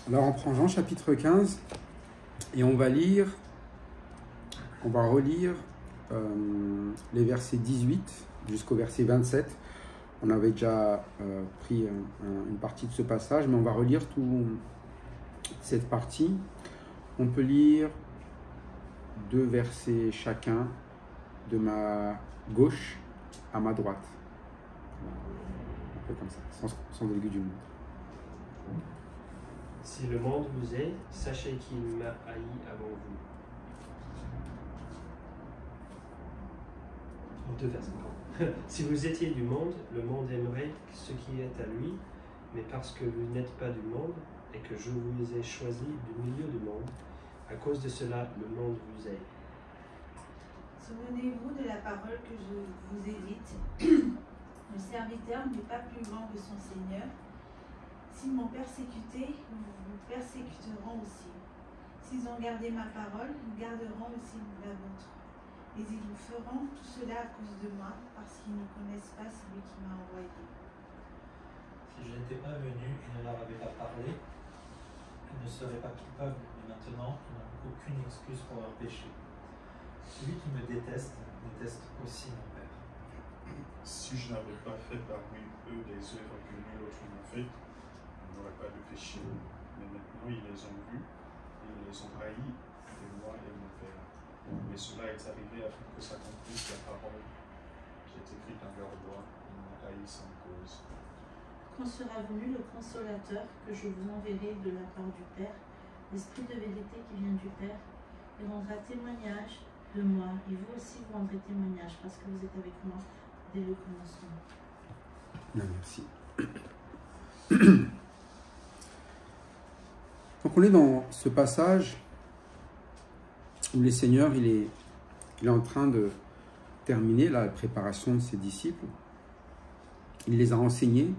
Alors on prend Jean chapitre 15 et on va relire les versets 18 jusqu'au verset 27. On avait déjà pris une partie de ce passage, mais on va relire toute cette partie. On peut lire 2 versets chacun de ma gauche à ma droite. Un peu comme ça, sans déléguer du monde. Si le monde vous hait, sachez qu'il m'a haï avant vous. 2 versets. Si vous étiez du monde, le monde aimerait ce qui est à lui, mais parce que vous n'êtes pas du monde et que je vous ai choisi du milieu du monde, à cause de cela, le monde vous hait. Souvenez-vous de la parole que je vous ai dite. Le serviteur n'est pas plus grand que son Seigneur. S'ils m'ont persécuté, vous persécuteront aussi. S'ils ont gardé ma parole, ils garderont aussi la vôtre. Mais ils vous feront tout cela à cause de moi, parce qu'ils ne connaissent pas celui qui m'a envoyé. Si je n'étais pas venu et ne leur avais pas parlé, ils ne seraient pas coupables, mais maintenant ils n'ont aucune excuse pour leur péché. Celui qui me déteste aussi mon Père. Si je n'avais pas fait parmi eux des œuvres que nul autre n'a faites, ils n'auraient pas de péché. Mais maintenant ils les ont vus, et ils les ont haïs, et moi et mon Père. Mais cela est arrivé afin que s'accomplisse la parole qui est écrite dans leur loi, ils m'ont haï sans cause. Quand sera venu le consolateur que je vous enverrai de la part du Père, l'Esprit de vérité qui vient du Père, il rendra témoignage de moi, et vous aussi vous rendrez témoignage, parce que vous êtes avec moi dès le commencement. Bien, merci. Donc on est dans ce passage où le Seigneur il est en train de terminer la préparation de ses disciples. Il les a enseignés,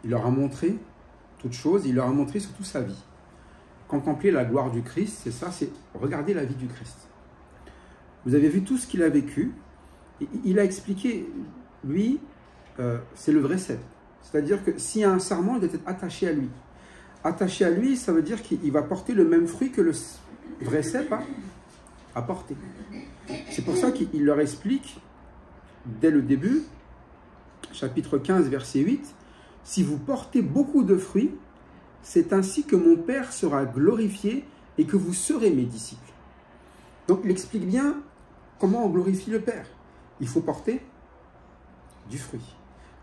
il leur a montré toutes choses, il leur a montré surtout sa vie. Contempler la gloire du Christ, c'est ça, c'est regarder la vie du Christ. Vous avez vu tout ce qu'il a vécu. Il a expliqué, lui, c'est le vrai cep. C'est-à-dire que s'il y a un sarment, il doit être attaché à lui. Attaché à lui, ça veut dire qu'il va porter le même fruit que le vrai cep a porté. C'est pour ça qu'il leur explique, dès le début, chapitre 15, verset 8, « Si vous portez beaucoup de fruits, c'est ainsi que mon Père sera glorifié et que vous serez mes disciples. » Donc, il explique bien comment on glorifie le Père. Il faut porter du fruit.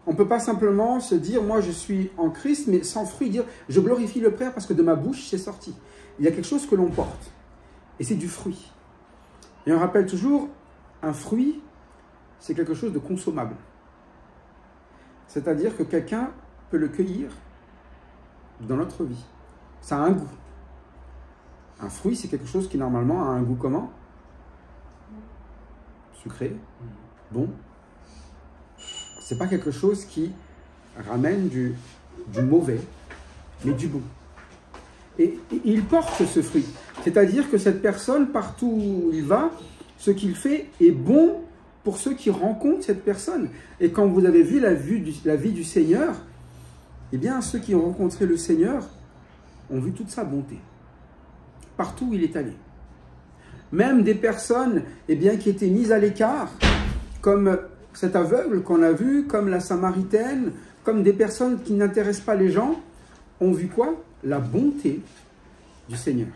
On ne peut pas simplement se dire, moi je suis en Christ, mais sans fruit, dire, je glorifie le Père parce que de ma bouche c'est sorti. Il y a quelque chose que l'on porte, et c'est du fruit. Et on rappelle toujours, un fruit, c'est quelque chose de consommable. C'est-à-dire que quelqu'un peut le cueillir dans notre vie. Ça a un goût. Un fruit, c'est quelque chose qui normalement a un goût comment? Sucré, bon. C'est pas quelque chose qui ramène du mauvais, mais du bon. Et il porte ce fruit. C'est-à-dire que cette personne, partout où il va, ce qu'il fait est bon pour ceux qui rencontrent cette personne. Et quand vous avez vu la vie du Seigneur, eh bien, ceux qui ont rencontré le Seigneur ont vu toute sa bonté. Partout où il est allé. Même des personnes eh bien, qui étaient mises à l'écart, comme cet aveugle qu'on a vu, comme la Samaritaine, comme des personnes qui n'intéressent pas les gens, ont vu quoi? La bonté du Seigneur.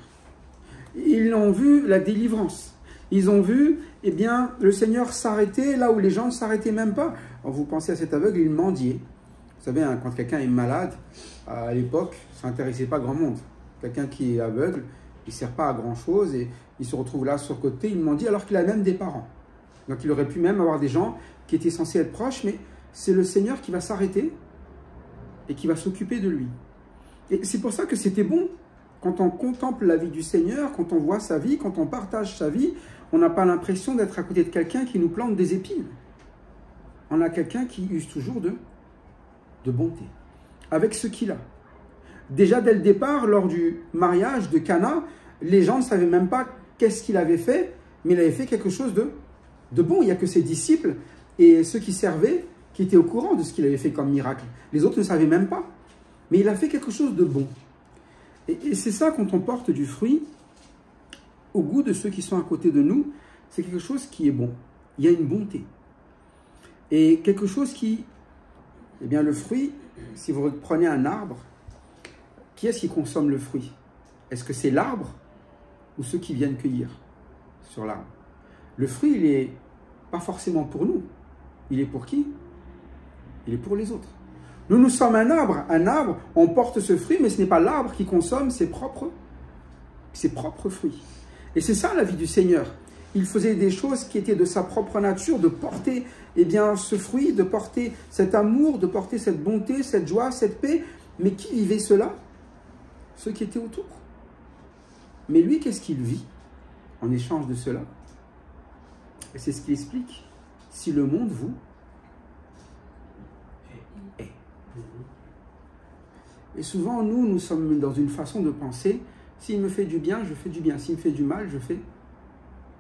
Ils ont vu la délivrance. Ils ont vu eh bien, le Seigneur s'arrêter là où les gens ne s'arrêtaient même pas. Alors, vous pensez à cet aveugle, il mendiait. Vous savez, hein, quand quelqu'un est malade, à l'époque, ça n'intéressait pas grand monde. Quelqu'un qui est aveugle, il ne sert pas à grand-chose et il se retrouve là sur le côté, il mendie alors qu'il a même des parents. Donc il aurait pu même avoir des gens qui étaient censés être proches, mais c'est le Seigneur qui va s'arrêter et qui va s'occuper de lui. Et c'est pour ça que c'était bon. Quand on contemple la vie du Seigneur, quand on voit sa vie, quand on partage sa vie, on n'a pas l'impression d'être à côté de quelqu'un qui nous plante des épines. On a quelqu'un qui use toujours de bonté, avec ce qu'il a. Déjà dès le départ, lors du mariage de Cana, les gens ne savaient même pas qu'est-ce qu'il avait fait, mais il avait fait quelque chose de bon. Il n'y a que ses disciples et ceux qui servaient qui étaient au courant de ce qu'il avait fait comme miracle. Les autres ne savaient même pas. Mais il a fait quelque chose de bon. Et c'est ça, quand on porte du fruit, au goût de ceux qui sont à côté de nous, c'est quelque chose qui est bon. Il y a une bonté. Et quelque chose qui... Eh bien, le fruit, si vous prenez un arbre, qui est-ce qui consomme le fruit? Est-ce que c'est l'arbre ou ceux qui viennent cueillir sur l'arbre? Le fruit, il n'est pas forcément pour nous. Il est pour qui? Il est pour les autres. Nous, nous sommes un arbre. Un arbre, on porte ce fruit, mais ce n'est pas l'arbre qui consomme ses propres fruits. Et c'est ça la vie du Seigneur. Il faisait des choses qui étaient de sa propre nature, de porter ce fruit, de porter cet amour, de porter cette bonté, cette joie, cette paix. Mais qui vivait cela? Ceux qui étaient autour. Mais lui, qu'est-ce qu'il vit en échange de cela? Et c'est ce qu'il explique. Si le monde vous est. Et souvent, nous sommes dans une façon de penser, s'il me fait du bien, je fais du bien. S'il me fait du mal, je fais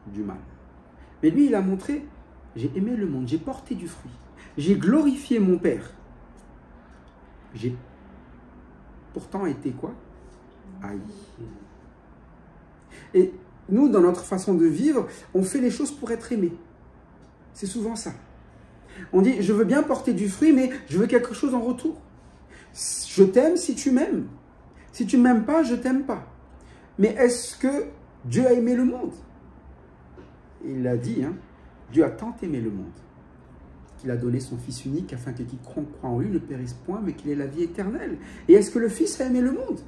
du mal. Mais lui, il a montré, j'ai aimé le monde, j'ai porté du fruit. J'ai glorifié mon Père. J'ai pourtant été quoi? Haï. Et nous, dans notre façon de vivre, on fait les choses pour être aimé. C'est souvent ça. On dit, je veux bien porter du fruit, mais je veux quelque chose en retour. Je t'aime si tu m'aimes. Si tu ne m'aimes pas, je ne t'aime pas. Mais est-ce que Dieu a aimé le monde? Il l'a dit, hein, Dieu a tant aimé le monde qu'il a donné son Fils unique afin que quiconque croit en lui ne périsse point, mais qu'il ait la vie éternelle. Et est-ce que le Fils a aimé le monde?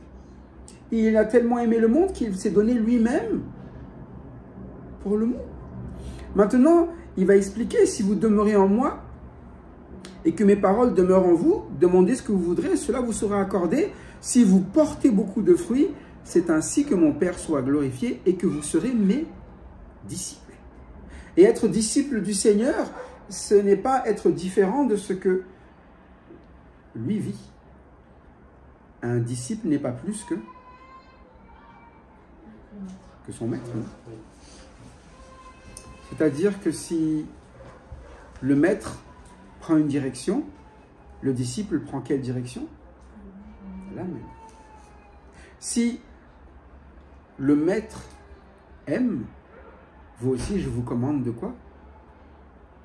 Il a tellement aimé le monde qu'il s'est donné lui-même pour le monde. Maintenant, il va expliquer, si vous demeurez en moi et que mes paroles demeurent en vous, demandez ce que vous voudrez et cela vous sera accordé. Si vous portez beaucoup de fruits, c'est ainsi que mon Père soit glorifié et que vous serez mes disciples. Et être disciple du Seigneur, ce n'est pas être différent de ce que lui vit. Un disciple n'est pas plus que son maître. C'est-à-dire que si le maître prend une direction, le disciple prend quelle direction? La même. Si le maître aime, vous aussi, je vous commande de quoi?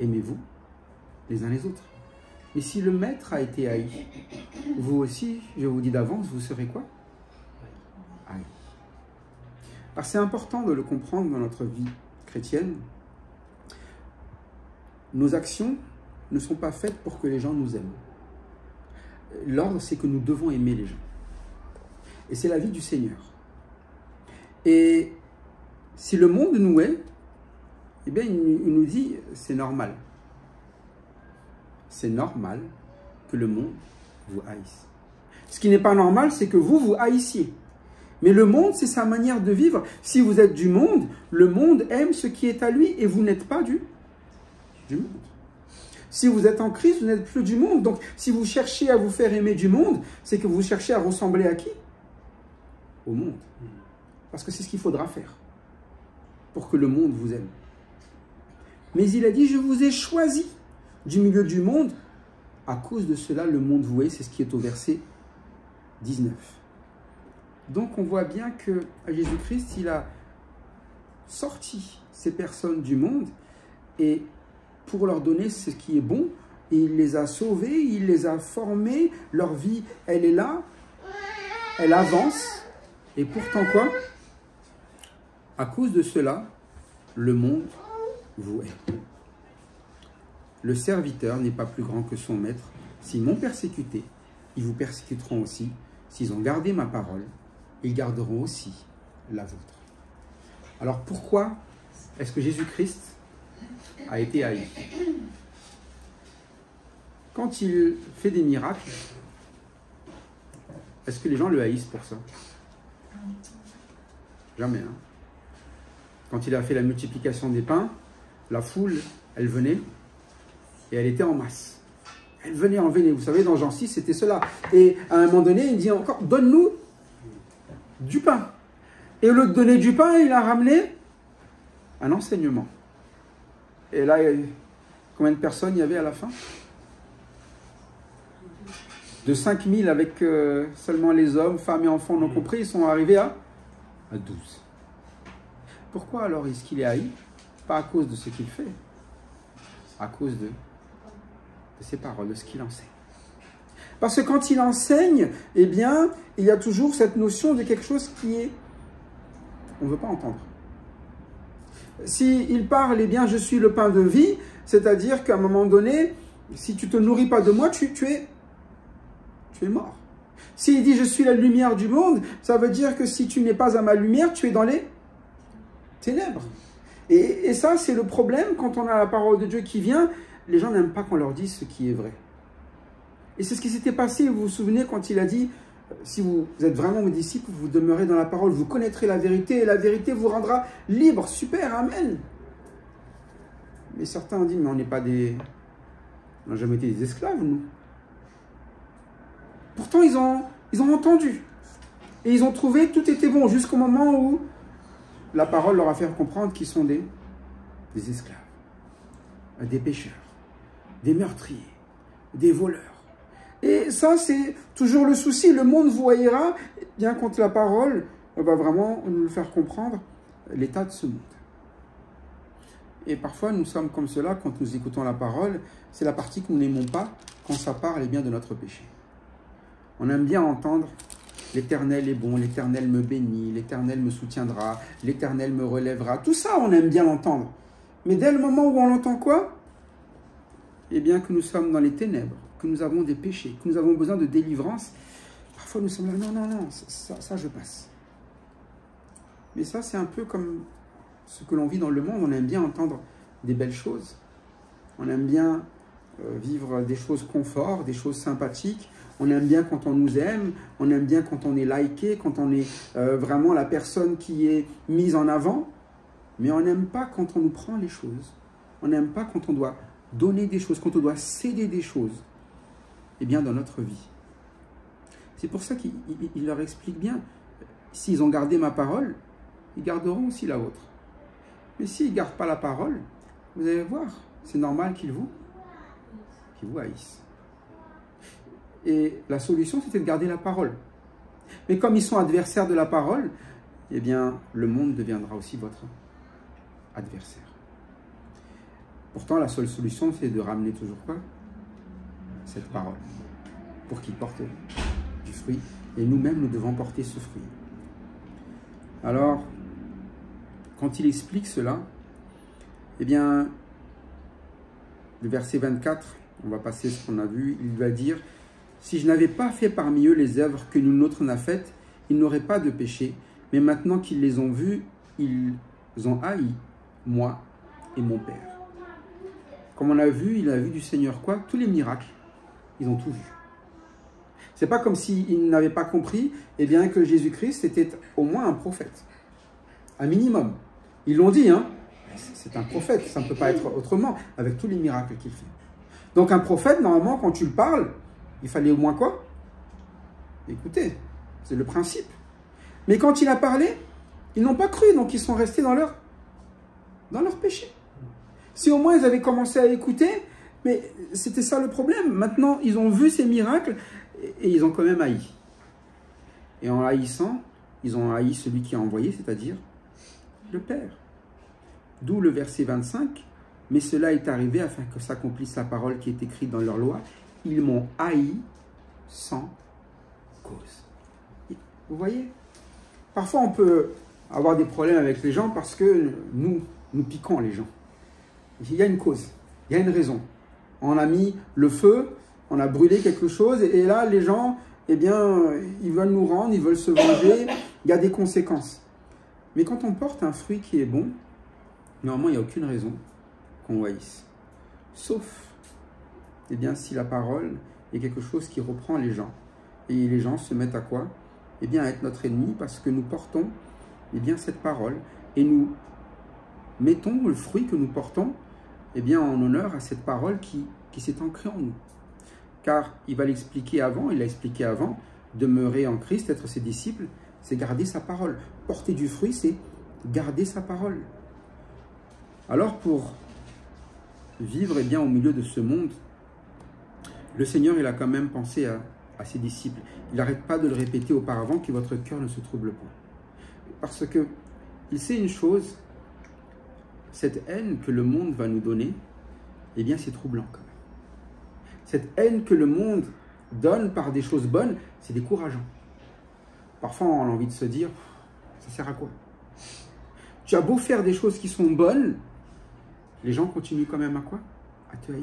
Aimez-vous les uns les autres. Mais si le maître a été haï, vous aussi, je vous dis d'avance, vous serez quoi? Haï. Alors c'est important de le comprendre dans notre vie chrétienne. Nos actions ne sont pas faites pour que les gens nous aiment. L'ordre, c'est que nous devons aimer les gens. Et c'est la vie du Seigneur. Et si le monde nous hait, eh bien, il nous dit, c'est normal. C'est normal que le monde vous haïsse. Ce qui n'est pas normal, c'est que vous haissiez. Mais le monde, c'est sa manière de vivre. Si vous êtes du monde, le monde aime ce qui est à lui et vous n'êtes pas du monde. Si vous êtes en Christ, vous n'êtes plus du monde. Donc, si vous cherchez à vous faire aimer du monde, c'est que vous cherchez à ressembler à qui? Au monde. Parce que c'est ce qu'il faudra faire pour que le monde vous aime. Mais il a dit, je vous ai choisi du milieu du monde. À cause de cela, le monde vous hait. C'est ce qui est au verset 19. Donc, on voit bien que Jésus-Christ, il a sorti ces personnes du monde et pour leur donner ce qui est bon, il les a sauvés, il les a formés, leur vie, elle est là, elle avance, et pourtant quoi? À cause de cela, le monde vous hait. Le serviteur n'est pas plus grand que son maître. S'ils m'ont persécuté, ils vous persécuteront aussi. S'ils ont gardé ma parole, ils garderont aussi la vôtre. Alors pourquoi est-ce que Jésus-Christ a été haï? Quand il fait des miracles, est-ce que les gens le haïssent pour ça? Jamais. Hein? Quand il a fait la multiplication des pains, la foule, elle venait et elle était en masse. Elle venait en venait. Vous savez, dans Jean 6, c'était cela. Et à un moment donné, il dit encore, donne-nous du pain. Et au lieu de donner du pain, il a ramené un enseignement. Et là, combien de personnes il y avait à la fin? De 5000 avec seulement les hommes, femmes et enfants non compris, ils sont arrivés à 12. Pourquoi alors est-ce qu'il est haï? Pas à cause de ce qu'il fait, à cause de ses paroles, de ce qu'il enseigne. Parce que quand il enseigne, eh bien, il y a toujours cette notion de quelque chose qui est... on ne veut pas entendre. S'il parle, eh bien, je suis le pain de vie, c'est-à-dire qu'à un moment donné, si tu ne te nourris pas de moi, tu es mort. S'il dit je suis la lumière du monde, ça veut dire que si tu n'es pas à ma lumière, tu es dans les ténèbres. Et ça, c'est le problème quand on a la parole de Dieu qui vient. Les gens n'aiment pas qu'on leur dise ce qui est vrai. Et c'est ce qui s'était passé, vous vous souvenez, quand il a dit, si vous êtes vraiment mes disciples, vous demeurez dans la parole, vous connaîtrez la vérité, et la vérité vous rendra libre. Super, amen. Mais certains ont dit, mais on n'est pas des... on n'a jamais été des esclaves, nous. Pourtant, ils ont entendu. Et ils ont trouvé que tout était bon, jusqu'au moment où la parole leur a fait comprendre qu'ils sont des esclaves, des pécheurs, des meurtriers, des voleurs. Et ça, c'est toujours le souci. Le monde vous haïra, bien quand la parole va vraiment nous faire comprendre l'état de ce monde. Et parfois, nous sommes comme cela quand nous écoutons la parole. C'est la partie que nous n'aimons pas quand ça parle bien de notre péché. On aime bien entendre « l'Éternel est bon, l'Éternel me bénit, l'Éternel me soutiendra, l'Éternel me relèvera ». Tout ça, on aime bien l'entendre. Mais dès le moment où on l'entend quoi? Eh bien que nous sommes dans les ténèbres, que nous avons des péchés, que nous avons besoin de délivrance, parfois nous sommes là, non, ça je passe. Mais ça, c'est un peu comme ce que l'on vit dans le monde. On aime bien entendre des belles choses. On aime bien vivre des choses confort, des choses sympathiques. On aime bien quand on nous aime. On aime bien quand on est liké, quand on est vraiment la personne qui est mise en avant. Mais on n'aime pas quand on nous prend les choses. On n'aime pas quand on doit donner des choses, quand on doit céder des choses. Eh bien, dans notre vie. C'est pour ça qu'il leur explique bien. S'ils ont gardé ma parole, ils garderont aussi la vôtre. Mais s'ils ne gardent pas la parole, vous allez voir, c'est normal qu'ils vous haïssent. Et la solution, c'était de garder la parole. Mais comme ils sont adversaires de la parole, eh bien, le monde deviendra aussi votre adversaire. Pourtant, la seule solution, c'est de ramener toujours quoi? Cette parole, pour qu'il porte du fruit. Et nous-mêmes, nous devons porter ce fruit. Alors, quand il explique cela, eh bien, le verset 24, on va passer ce qu'on a vu, il va dire « Si je n'avais pas fait parmi eux les œuvres que nul autre n'a faites, ils n'auraient pas de péché. Mais maintenant qu'ils les ont vues, ils ont haï, moi et mon Père. » Comme on a vu, il a vu du Seigneur quoi? Tous les miracles, ils ont tout vu. C'est pas comme s'ils n'avaient pas compris eh bien, que Jésus-Christ était au moins un prophète. Un minimum. Ils l'ont dit, hein? C'est un prophète, ça ne peut pas être autrement, avec tous les miracles qu'il fait. Donc un prophète, normalement, quand tu le parles, il fallait au moins quoi? Écoutez, c'est le principe. Mais quand il a parlé, ils n'ont pas cru, donc ils sont restés dans leur péché. Si au moins ils avaient commencé à écouter, mais c'était ça le problème. Maintenant, ils ont vu ces miracles et ils ont quand même haï. Et en haïssant, ils ont haï celui qui a envoyé, c'est-à-dire le Père. D'où le verset 25. Mais cela est arrivé afin que s'accomplisse la parole qui est écrite dans leur loi. Ils m'ont haï sans cause. Vous voyez? Parfois, on peut avoir des problèmes avec les gens parce que nous piquons les gens. Il y a une cause, il y a une raison. On a mis le feu, on a brûlé quelque chose et là, les gens, eh bien, ils veulent nous rendre, ils veulent se venger. Il y a des conséquences. Mais quand on porte un fruit qui est bon, normalement, il n'y a aucune raison qu'on haïsse. Sauf, eh bien, si la parole est quelque chose qui reprend les gens. Et les gens se mettent à quoi? Eh bien, à être notre ennemi parce que nous portons, eh bien, cette parole. Et nous mettons le fruit que nous portons, eh bien, en honneur à cette parole qui s'est ancrée en nous. Car il va l'expliquer avant, il l'a expliqué avant, demeurer en Christ, être ses disciples, c'est garder sa parole. Porter du fruit, c'est garder sa parole. Alors, pour vivre eh bien, au milieu de ce monde, le Seigneur, il a quand même pensé à à ses disciples. Il n'arrête pas de le répéter auparavant, que votre cœur ne se trouble point. Parce que il sait une chose, cette haine que le monde va nous donner, eh bien c'est troublant quand même. Cette haine que le monde donne par des choses bonnes, c'est décourageant. Parfois on a envie de se dire, ça sert à quoi? Tu as beau faire des choses qui sont bonnes, les gens continuent quand même à quoi? À te haïr.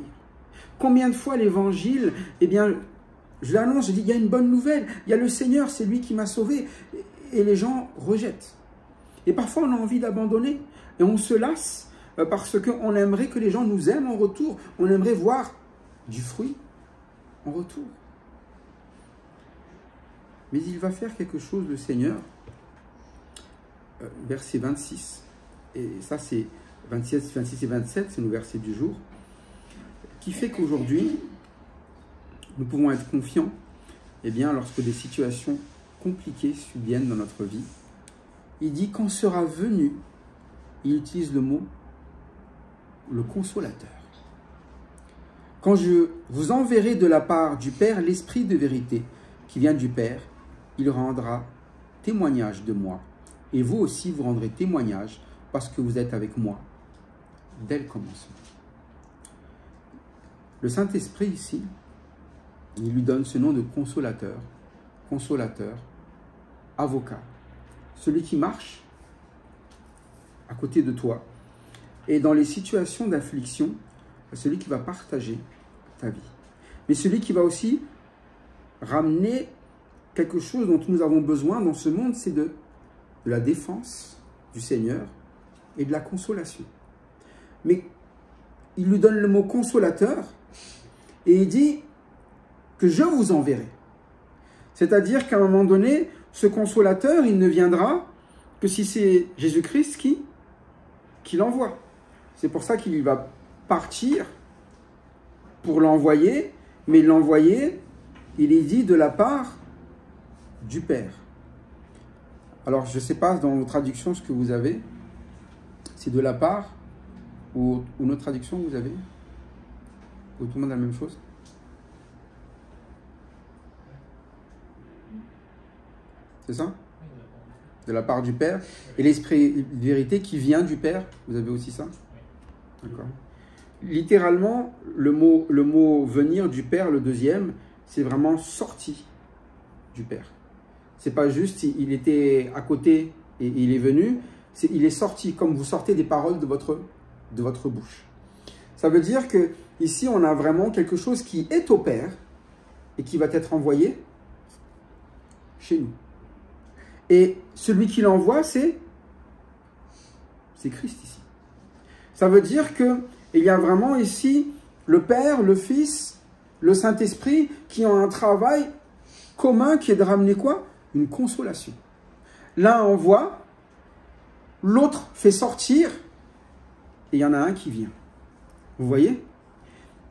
Combien de fois l'évangile, eh bien, je l'annonce, je dis, il y a une bonne nouvelle, il y a le Seigneur, c'est lui qui m'a sauvé, et les gens rejettent. Et parfois on a envie d'abandonner, et on se lasse, parce qu'on aimerait que les gens nous aiment en retour, on aimerait voir du fruit en retour. Mais il va faire quelque chose, le Seigneur, verset 26, et ça c'est 26 et 27, c'est nos versets du jour, qui fait qu'aujourd'hui, nous pouvons être confiants, eh bien, lorsque des situations compliquées subviennent dans notre vie. Il dit, quand sera venu, il utilise le mot, le consolateur. Quand je vous enverrai de la part du Père l'Esprit de vérité qui vient du Père, il rendra témoignage de moi. Et vous aussi, vous rendrez témoignage parce que vous êtes avec moi dès le commencement. Le Saint-Esprit ici, il lui donne ce nom de consolateur, avocat, celui qui marche à côté de toi. Et dans les situations d'affliction, celui qui va partager ta vie. Mais celui qui va aussi ramener quelque chose dont nous avons besoin dans ce monde, c'est de la défense du Seigneur et de la consolation. Mais il lui donne le mot consolateur et il dit que je vous enverrai. C'est-à-dire qu'à un moment donné, ce consolateur, il ne viendra que si c'est Jésus-Christ qui l'envoie. C'est pour ça qu'il va partir pour l'envoyer, mais l'envoyer, il est dit de la part du Père. Alors, je ne sais pas dans vos traductions ce que vous avez, c'est de la part, ou une autre traduction vous avez? Ou tout le monde a la même chose? C'est ça? De la part du Père. Et l'Esprit de vérité qui vient du Père, vous avez aussi ça? D'accord. Littéralement, le mot venir du Père, le deuxième, c'est vraiment sorti du Père. C'est pas juste, il était à côté et il est venu, il est sorti, comme vous sortez des paroles de votre bouche. Ça veut dire que ici, on a vraiment quelque chose qui est au Père et qui va être envoyé chez nous. Et celui qui l'envoie, c'est Christ ici. Ça veut dire qu'il y a vraiment ici le Père, le Fils, le Saint-Esprit qui ont un travail commun qui est de ramener quoi? Une consolation. L'un envoie, l'autre fait sortir, et il y en a un qui vient. Vous voyez?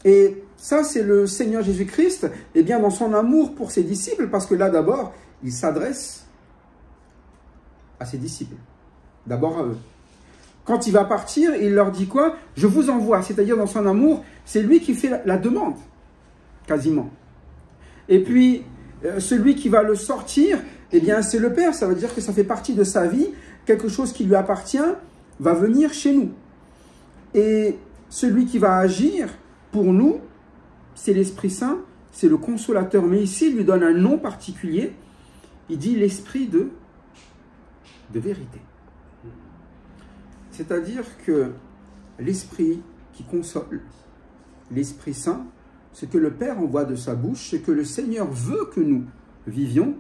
Et ça, c'est le Seigneur Jésus-Christ, et bien dans son amour pour ses disciples, parce que là, d'abord, il s'adresse à ses disciples. D'abord à eux. Quand il va partir, il leur dit quoi? Je vous envoie, c'est-à-dire dans son amour, c'est lui qui fait la demande, quasiment. Et puis, celui qui va le sortir, eh bien, c'est le Père. Ça veut dire que ça fait partie de sa vie. Quelque chose qui lui appartient va venir chez nous. Et celui qui va agir pour nous, c'est l'Esprit Saint, c'est le Consolateur. Mais ici, il lui donne un nom particulier. Il dit l'Esprit de vérité. C'est-à-dire que l'Esprit qui console, l'Esprit Saint, ce que le Père envoie de sa bouche, ce que le Seigneur veut que nous vivions,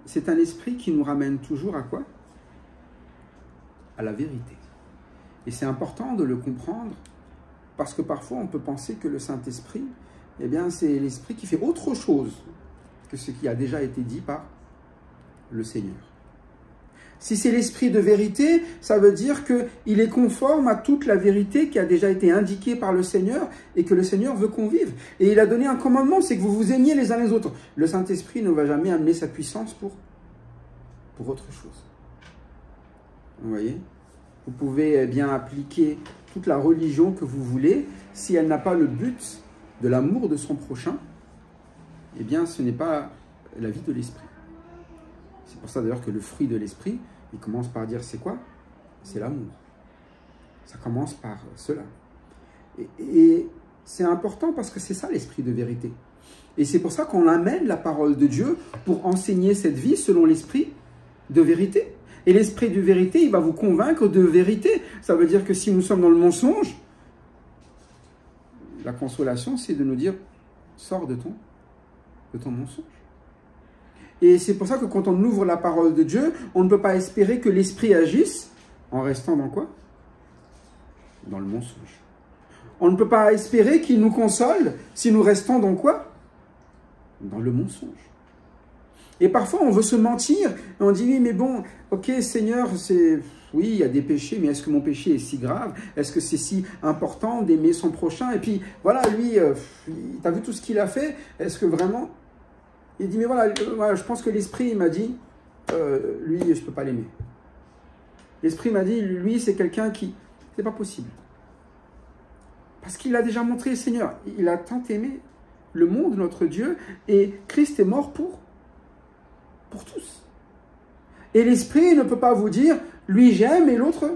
c'est un esprit qui nous ramène toujours à quoi? À la vérité. Et c'est important de le comprendre, parce que parfois on peut penser que le Saint-Esprit, eh bien c'est l'Esprit qui fait autre chose que ce qui a déjà été dit par le Seigneur. Si c'est l'Esprit de vérité, ça veut dire qu'il est conforme à toute la vérité qui a déjà été indiquée par le Seigneur et que le Seigneur veut qu'on vive. Et il a donné un commandement, c'est que vous vous aimiez les uns les autres. Le Saint-Esprit ne va jamais amener sa puissance pour autre chose. Vous voyez? Vous pouvez bien appliquer toute la religion que vous voulez. Si elle n'a pas le but de l'amour de son prochain, eh bien, ce n'est pas la vie de l'esprit. C'est pour ça d'ailleurs que le fruit de l'esprit, il commence par dire c'est quoi? C'est l'amour. Ça commence par cela. Et c'est important parce que c'est ça l'esprit de vérité. Et c'est pour ça qu'on amène la parole de Dieu pour enseigner cette vie selon l'esprit de vérité. Et l'esprit de vérité, il va vous convaincre de vérité. Ça veut dire que si nous sommes dans le mensonge, la consolation, c'est de nous dire, sors de ton mensonge. Et c'est pour ça que quand on ouvre la parole de Dieu, on ne peut pas espérer que l'esprit agisse en restant dans quoi? Dans le mensonge. On ne peut pas espérer qu'il nous console si nous restons dans quoi? Dans le mensonge. Et parfois, on veut se mentir. Et on dit, oui, mais bon, ok, Seigneur, oui, il y a des péchés, mais est-ce que mon péché est si grave? Est-ce que c'est si important d'aimer son prochain? Et puis, voilà, lui, tu as vu tout ce qu'il a fait? Est-ce que vraiment... Il dit, mais voilà, je pense que l'Esprit m'a dit, lui, je ne peux pas l'aimer. L'Esprit m'a dit, lui, c'est quelqu'un qui... C'est pas possible. Parce qu'il a déjà montré, Seigneur, il a tant aimé le monde, notre Dieu, et Christ est mort pour tous. Et l'Esprit ne peut pas vous dire, lui j'aime et l'autre,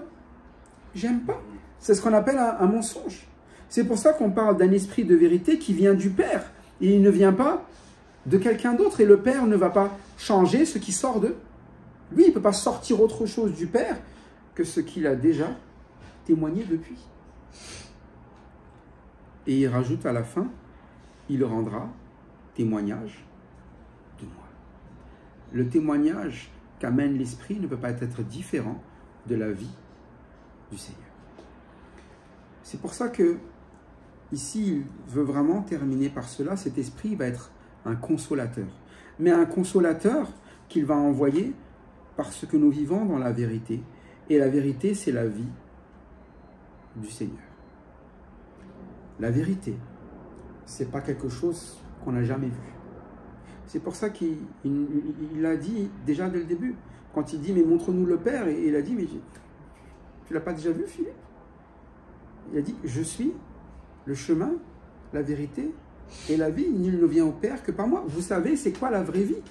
j'aime pas. C'est ce qu'on appelle un mensonge. C'est pour ça qu'on parle d'un esprit de vérité qui vient du Père. Et il ne vient pas de quelqu'un d'autre. Et le Père ne va pas changer ce qui sort de lui. Il ne peut pas sortir autre chose du Père que ce qu'il a déjà témoigné depuis. Et il rajoute à la fin, il rendra témoignage de moi. Le témoignage qu'amène l'Esprit ne peut pas être différent de la vie du Seigneur. C'est pour ça que, ici, il veut vraiment terminer par cela. Cet Esprit va être un consolateur. Mais un consolateur qu'il va envoyer parce que nous vivons dans la vérité. Et la vérité, c'est la vie du Seigneur. La vérité, ce n'est pas quelque chose qu'on n'a jamais vu. C'est pour ça qu'il a dit déjà dès le début, quand il dit, mais montre-nous le Père, et il a dit, mais tu ne l'as pas déjà vu, Philippe? Il a dit, je suis le chemin, la vérité et la vie. Nul ne vient au Père que par moi. Vous savez, c'est quoi la vraie vie?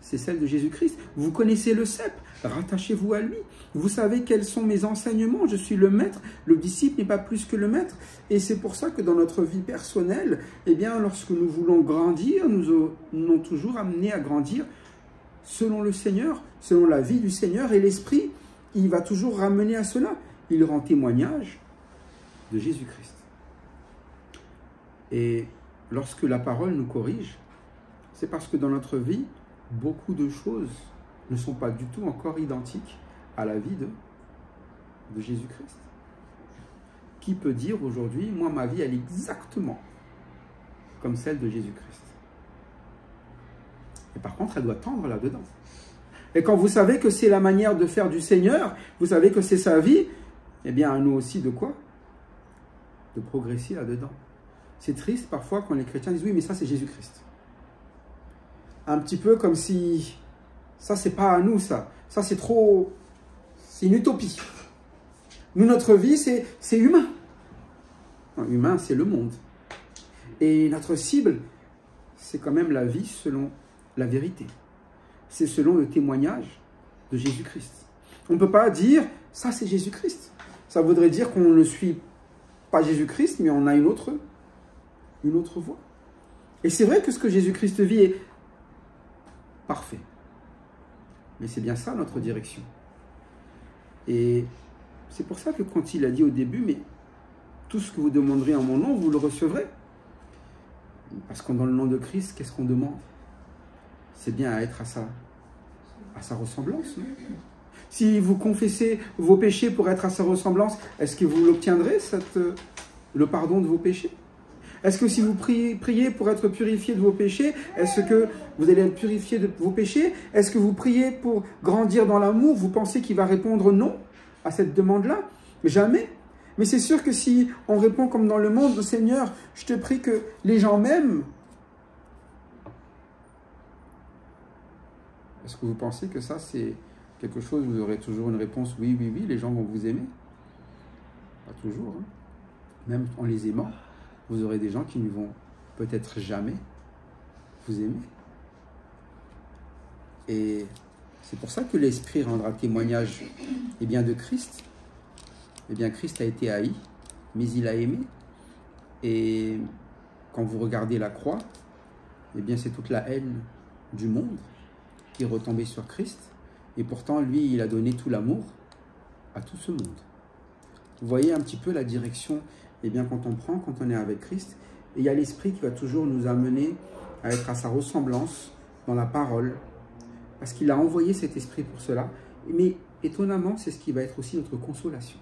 C'est celle de Jésus-Christ. Vous connaissez le cep, rattachez-vous à lui. Vous savez quels sont mes enseignements. Je suis le maître. Le disciple n'est pas plus que le maître. Et c'est pour ça que dans notre vie personnelle, eh bien, lorsque nous voulons grandir, nous sommes toujours amenés à grandir selon le Seigneur, selon la vie du Seigneur. Et l'Esprit, il va toujours ramener à cela. Il rend témoignage de Jésus-Christ. Et lorsque la parole nous corrige, c'est parce que dans notre vie, beaucoup de choses ne sont pas du tout encore identiques à la vie de Jésus-Christ. Qui peut dire aujourd'hui, moi, ma vie, elle est exactement comme celle de Jésus-Christ? Et par contre, elle doit tendre là-dedans. Et quand vous savez que c'est la manière de faire du Seigneur, vous savez que c'est sa vie, eh bien, à nous aussi, de quoi? De progresser là-dedans. C'est triste parfois quand les chrétiens disent, oui, mais ça, c'est Jésus-Christ. Un petit peu comme si, ça, c'est pas à nous, ça. Ça, c'est trop, c'est une utopie. Nous, notre vie, c'est humain. Non, humain, c'est le monde. Et notre cible, c'est quand même la vie selon la vérité. C'est selon le témoignage de Jésus-Christ. On ne peut pas dire, ça, c'est Jésus-Christ. Ça voudrait dire qu'on ne suit pas Jésus-Christ, mais on a une autre voie. Et c'est vrai que ce que Jésus-Christ vit est parfait. Mais c'est bien ça notre direction. Et c'est pour ça que quand il a dit au début, mais tout ce que vous demanderez en mon nom, vous le recevrez. Parce que dans le nom de Christ, qu'est-ce qu'on demande? C'est bien à être à sa ressemblance. Non? Si vous confessez vos péchés pour être à sa ressemblance, est-ce que vous l'obtiendrez, le pardon de vos péchés? Est-ce que si vous priez pour être purifié de vos péchés, est-ce que vous allez être purifié de vos péchés? Est-ce que vous priez pour grandir dans l'amour? Vous pensez qu'il va répondre non à cette demande-là? Jamais. Mais c'est sûr que si on répond comme dans le monde, Seigneur, je te prie que les gens m'aiment. Est-ce que vous pensez que ça, c'est quelque chose où vous aurez toujours une réponse, oui, oui, oui, les gens vont vous aimer? Pas toujours. Hein. Même en les aimant, vous aurez des gens qui ne vont peut-être jamais vous aimez. Et c'est pour ça que l'Esprit rendra témoignage de Christ. Christ a été haï, mais il a aimé. Et quand vous regardez la croix, c'est toute la haine du monde qui est retombée sur Christ. Et pourtant, lui, il a donné tout l'amour à tout ce monde. Vous voyez un petit peu la direction quand on prend, quand on est avec Christ. Et il y a l'Esprit qui va toujours nous amener à être à sa ressemblance dans la parole. Parce qu'il a envoyé cet Esprit pour cela. Mais étonnamment, c'est ce qui va être aussi notre consolation.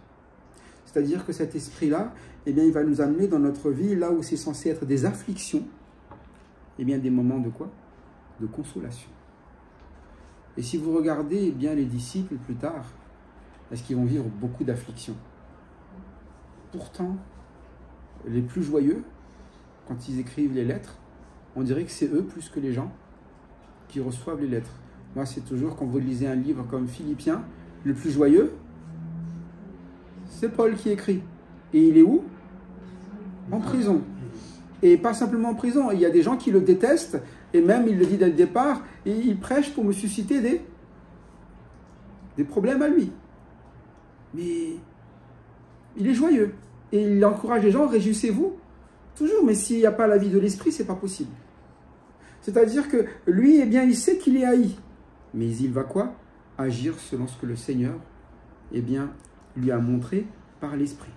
C'est-à-dire que cet Esprit-là, il va nous amener dans notre vie, là où c'est censé être des afflictions, des moments de quoi? De consolation. Et si vous regardez les disciples plus tard, est-ce qu'ils vont vivre beaucoup d'afflictions? Pourtant, les plus joyeux, quand ils écrivent les lettres, on dirait que c'est eux plus que les gens qui reçoivent les lettres. Moi, c'est toujours, quand vous lisez un livre comme Philippiens, le plus joyeux, c'est Paul qui écrit. Et il est où? En prison. Et pas simplement en prison, il y a des gens qui le détestent, et même, il le dit dès le départ, et il prêche pour me susciter des problèmes à lui. Mais il est joyeux. Et il encourage les gens, réjouissez-vous. Toujours, mais s'il n'y a pas la vie de l'Esprit, c'est pas possible. C'est-à-dire que lui, il sait qu'il est haï. Mais il va quoi? Agir selon ce que le Seigneur, lui a montré par l'Esprit.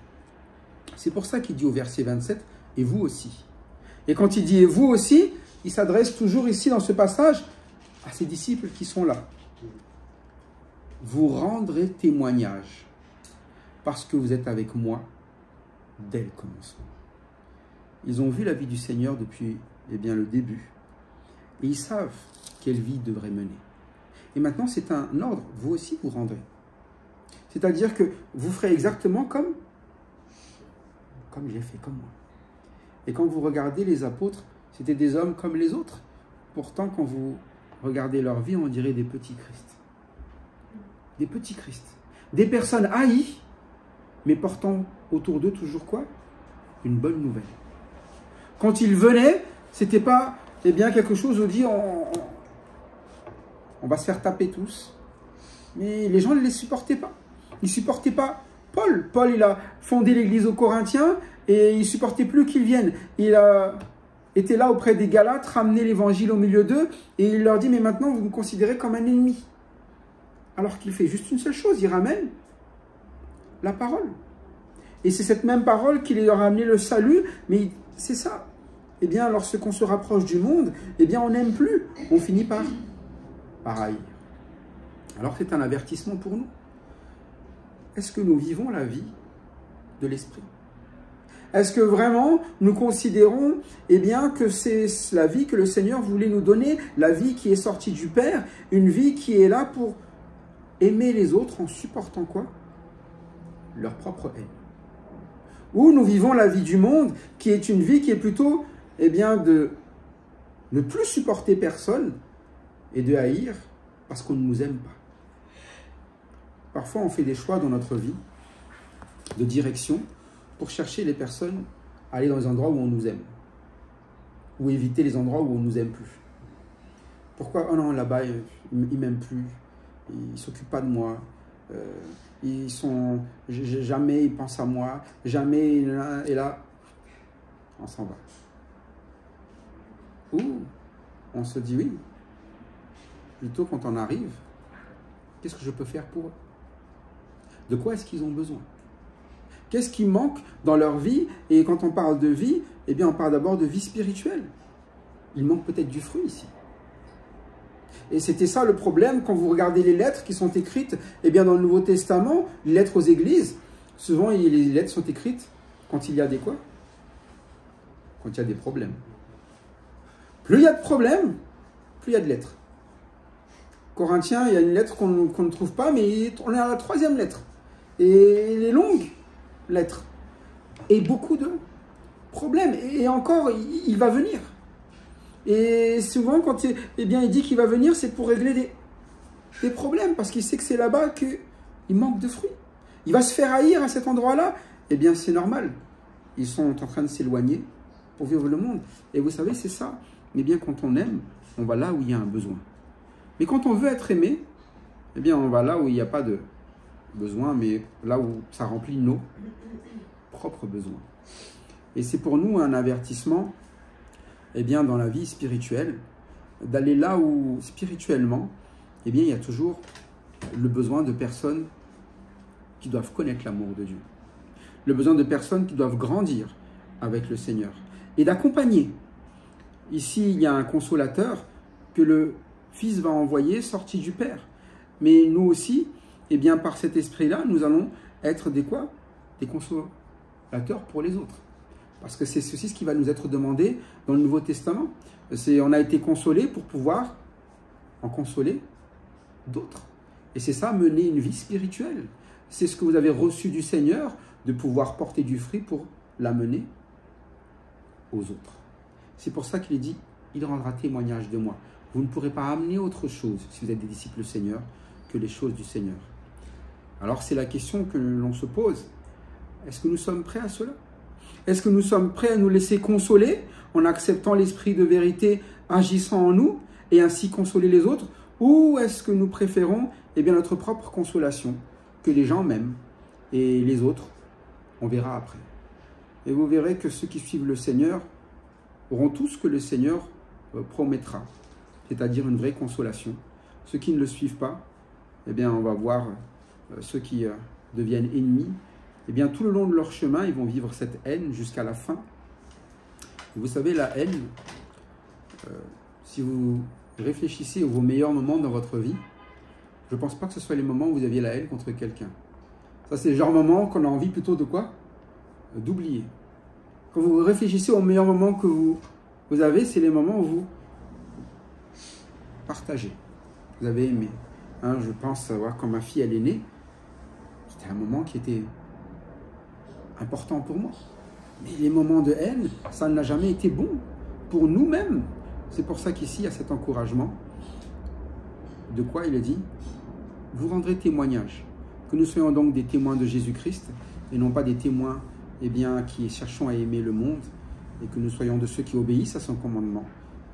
C'est pour ça qu'il dit au verset 27, et vous aussi. Et quand il dit et vous aussi, il s'adresse toujours ici dans ce passage à ses disciples qui sont là. Vous rendrez témoignage parce que vous êtes avec moi dès le commencement. Ils ont vu la vie du Seigneur depuis le début. Et ils savent quelle vie ils devraient mener. Et maintenant, c'est un ordre. Vous aussi, vous rendrez. C'est-à-dire que vous ferez exactement comme j'ai fait, comme moi. Et quand vous regardez les apôtres, c'était des hommes comme les autres. Pourtant, quand vous regardez leur vie, on dirait des petits Christ. Des petits Christ. Des personnes haïes, mais portant autour d'eux toujours quoi? Une bonne nouvelle. Quand ils venaient, c'était pas quelque chose où dit on va se faire taper tous. Mais les gens ne les supportaient pas. Ils ne supportaient pas Paul. Paul, il a fondé l'église aux Corinthiens et il ne supportait plus qu'ils viennent. Il a été là auprès des Galates, ramené l'évangile au milieu d'eux et il leur dit, mais maintenant vous me considérez comme un ennemi. Alors qu'il fait juste une seule chose, il ramène la parole. Et c'est cette même parole qui leur a amené le salut, mais c'est ça. Lorsqu'on se rapproche du monde, on n'aime plus. On finit par haïr. Alors c'est un avertissement pour nous. Est-ce que nous vivons la vie de l'Esprit? Est-ce que vraiment nous considérons que c'est la vie que le Seigneur voulait nous donner, la vie qui est sortie du Père, une vie qui est là pour aimer les autres en supportant quoi? Leur propre haine. Ou nous vivons la vie du monde qui est une vie qui est plutôt de ne plus supporter personne et de haïr parce qu'on ne nous aime pas. Parfois, on fait des choix dans notre vie de direction pour chercher les personnes à aller dans les endroits où on nous aime ou éviter les endroits où on ne nous aime plus. Pourquoi? Oh non, là-bas, ils ne m'aiment plus, ils ne s'occupent pas de moi, jamais ils pensent à moi, jamais, et là, on s'en va. Ou on se dit oui, plutôt quand on arrive, qu'est-ce que je peux faire pour eux? De quoi est-ce qu'ils ont besoin? Qu'est-ce qui manque dans leur vie? Et quand on parle de vie, on parle d'abord de vie spirituelle. Il manque peut-être du fruit ici. Et c'était ça le problème quand vous regardez les lettres qui sont écrites dans le Nouveau Testament, les lettres aux églises. Souvent, les lettres sont écrites quand il y a des quoi? Quand il y a des problèmes. Plus il y a de problèmes, plus il y a de lettres. Corinthiens, il y a une lettre qu'on ne trouve pas, mais on est à la 3e lettre. Et les longues lettres. Et beaucoup de problèmes. Et encore, il va venir. Et souvent, quand il dit qu'il va venir, c'est pour régler des problèmes. Parce qu'il sait que c'est là-bas qu'il manque de fruits. Il va se faire haïr à cet endroit-là. C'est normal. Ils sont en train de s'éloigner pour vivre le monde. Et vous savez, c'est ça. mais bien quand on aime, on va là où il y a un besoin. Mais quand on veut être aimé, eh bien on va là où il n'y a pas de besoin, mais là où ça remplit nos propres besoins. Et c'est pour nous un avertissement, eh bien dans la vie spirituelle, d'aller là où spirituellement, eh bien il y a toujours le besoin de personnes qui doivent connaître l'amour de Dieu. Le besoin de personnes qui doivent grandir avec le Seigneur et d'accompagner. Ici, il y a un consolateur que le Fils va envoyer sorti du Père. Mais nous aussi, eh bien, par cet esprit-là, nous allons être des quoi? Des consolateurs pour les autres. Parce que c'est ceci ce qui va nous être demandé dans le Nouveau Testament. On a été consolés pour pouvoir en consoler d'autres. Et c'est ça, mener une vie spirituelle. C'est ce que vous avez reçu du Seigneur, de pouvoir porter du fruit pour l'amener aux autres. C'est pour ça qu'il est dit, il rendra témoignage de moi. Vous ne pourrez pas amener autre chose, si vous êtes des disciples du Seigneur, que les choses du Seigneur. Alors c'est la question que l'on se pose. Est-ce que nous sommes prêts à cela? Est-ce que nous sommes prêts à nous laisser consoler en acceptant l'esprit de vérité agissant en nous et ainsi consoler les autres? Ou est-ce que nous préférons notre propre consolation que les gens m'aiment et les autres, on verra après. Et vous verrez que ceux qui suivent le Seigneur auront tout ce que le Seigneur promettra, c'est-à-dire une vraie consolation. Ceux qui ne le suivent pas, on va voir ceux qui deviennent ennemis. Tout le long de leur chemin, ils vont vivre cette haine jusqu'à la fin. Et vous savez, la haine, si vous réfléchissez à vos meilleurs moments dans votre vie, je ne pense pas que ce soit les moments où vous aviez la haine contre quelqu'un. Ça, c'est le genre de moment qu'on a envie plutôt de quoi? D'oublier. Quand vous réfléchissez aux meilleurs moments que vous avez, c'est les moments où vous partagez. Vous avez aimé. Je pense savoir quand ma fille elle est née, c'était un moment qui était important pour moi. Mais les moments de haine, ça n'a jamais été bon pour nous-mêmes. C'est pour ça qu'ici, il y a cet encouragement. De quoi il est dit? Vous rendrez témoignage. Que nous soyons donc des témoins de Jésus-Christ et non pas des témoins qui cherchons à aimer le monde, et que nous soyons de ceux qui obéissent à son commandement.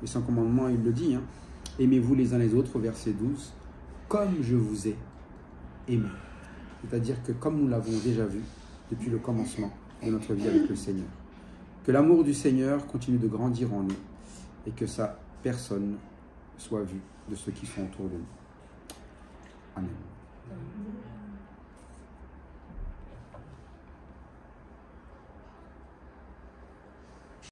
Et son commandement, il le dit, aimez-vous les uns les autres, verset 12, comme je vous ai aimé. C'est-à-dire que comme nous l'avons déjà vu depuis le commencement de notre vie avec le Seigneur. Que l'amour du Seigneur continue de grandir en nous et que sa personne soit vue de ceux qui sont autour de nous. Amen.